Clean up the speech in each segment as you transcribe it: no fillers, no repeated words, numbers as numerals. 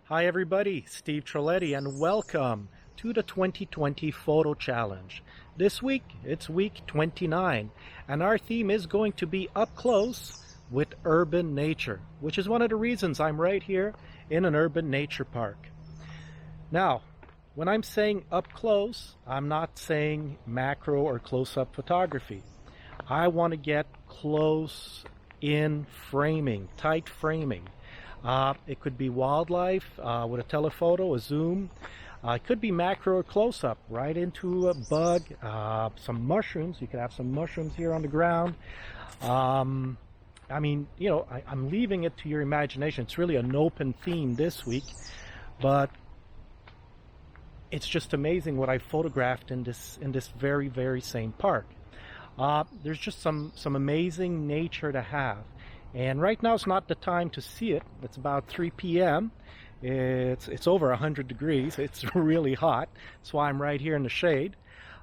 Hi everybody, Steve Troletti, and welcome to the 2020 Photo Challenge. This week, it's week 29, and our theme is going to be up close with urban nature, which is one of the reasons I'm right here in an urban nature park. Now, when I'm saying up close, I'm not saying macro or close-up photography. I want to get close in framing, tight framing. It could be wildlife with a telephoto, a zoom. It could be macro or close-up, right into a bug, some mushrooms. You could have some mushrooms here on the ground. I mean, you know, I'm leaving it to your imagination. It's really an open theme this week, but it's just amazing what I photographed in this very, very same park. There's just some amazing nature to have. And right now it's not the time to see it. It's about 3 p.m. It's over 100 degrees. It's really hot. That's why I'm right here in the shade.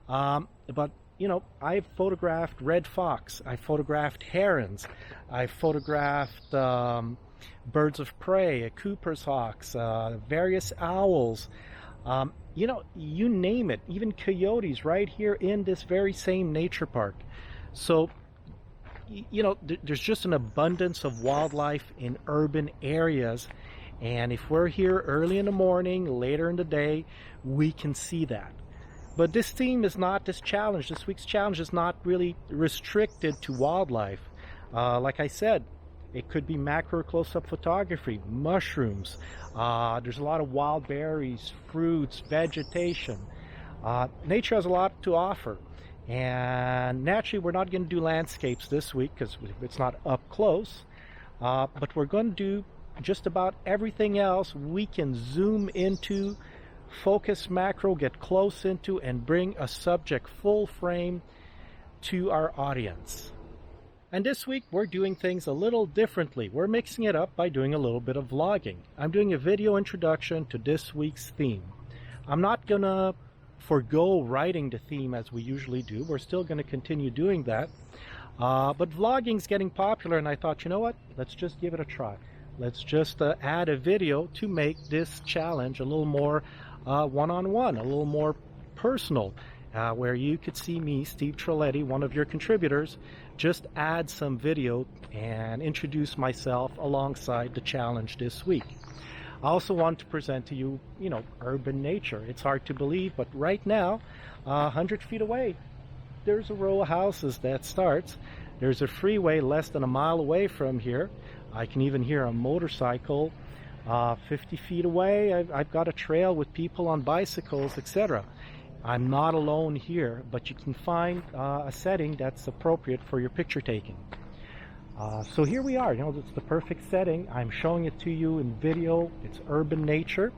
But you know, I've photographed red fox. I photographed herons. I photographed birds of prey, Cooper's hawks, various owls. You know, you name it. Even coyotes right here in this very same nature park. So you know, there's just an abundance of wildlife in urban areas, and if we're here early in the morning, later in the day, we can see that. But this theme is not this challenge. This week's challenge is not really restricted to wildlife. Like I said, it could be macro close-up photography, mushrooms. There's a lot of wild berries, fruits, vegetation. Nature has a lot to offer. And naturally, we're not going to do landscapes this week because it's not up close. But we're going to do just about everything else we can zoom into, focus macro, get close into, and bring a subject full frame to our audience. And this week, we're doing things a little differently. We're mixing it up by doing a little bit of vlogging. I'm doing a video introduction to this week's theme. I'm not going to forgo writing the theme as we usually do. We're still going to continue doing that. But vlogging's getting popular, and I thought, you know what? Let's just give it a try. Let's just add a video to make this challenge a little more one-on-one, a little more personal, where you could see me, Steve Troletti, one of your contributors, just add some video and introduce myself alongside the challenge this week. I also want to present to you, you know, urban nature. It's hard to believe, but right now, 100 feet away, there's a row of houses that starts. There's a freeway less than a mile away from here. I can even hear a motorcycle 50 feet away. I've got a trail with people on bicycles, etc. I'm not alone here, but you can find a setting that's appropriate for your picture taking. So here we are. You know, it's the perfect setting. I'm showing it to you in video. It's urban nature,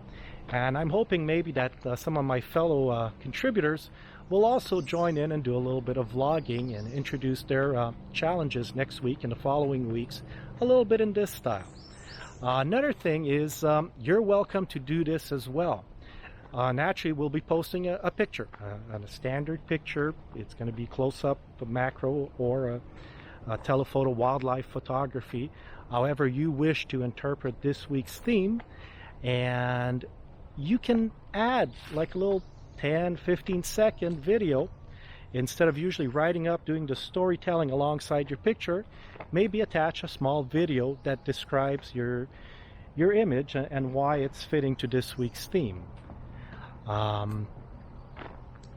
and I'm hoping maybe that some of my fellow contributors will also join in and do a little bit of vlogging and introduce their challenges next week and the following weeks a little bit in this style. Another thing is you're welcome to do this as well. Naturally, we'll be posting a picture, a standard picture. It's going to be close-up, macro, or telephoto wildlife photography, however you wish to interpret this week's theme. And you can add like a little 10-15 second video instead of usually writing up, doing the storytelling alongside your picture. Maybe attach a small video that describes your image and why it's fitting to this week's theme.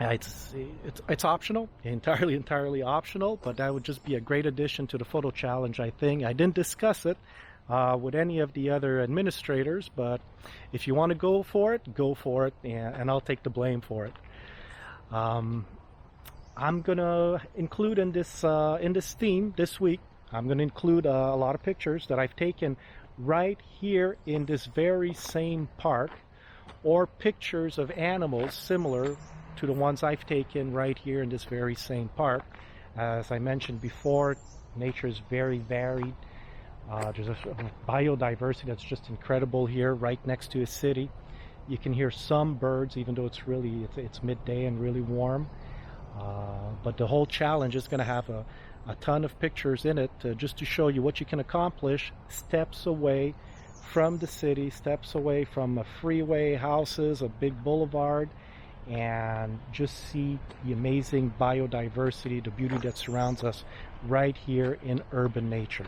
It's optional, entirely optional, but that would just be a great addition to the photo challenge, I think. I didn't discuss it with any of the other administrators, but if you want to go for it, and I'll take the blame for it. I'm gonna include in this theme this week, I'm gonna include a lot of pictures that I've taken right here in this very same park, or pictures of animals similar to the ones I've taken right here in this very same park. As I mentioned before, nature is very varied. There's a biodiversity that's just incredible here, right next to a city. You can hear some birds, even though it's midday and really warm. But the whole challenge is going to have a ton of pictures in it, just to show you what you can accomplish steps away from the city, steps away from a freeway, houses, a big boulevard, and just see the amazing biodiversity, the beauty that surrounds us right here in urban nature.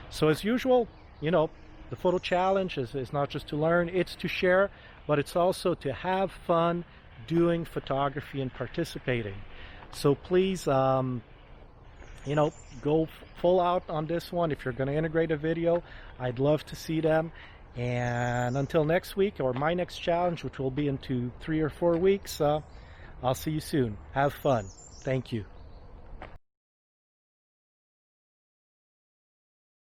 So as usual, you know, the photo challenge is not just to learn, it's to share, but it's also to have fun doing photography and participating. So please, you know, go full out on this one. If you're going to integrate a video, I'd love to see them. And until next week, or my next challenge, which will be into 3 or 4 weeks, I'll see you soon. Have fun. Thank you.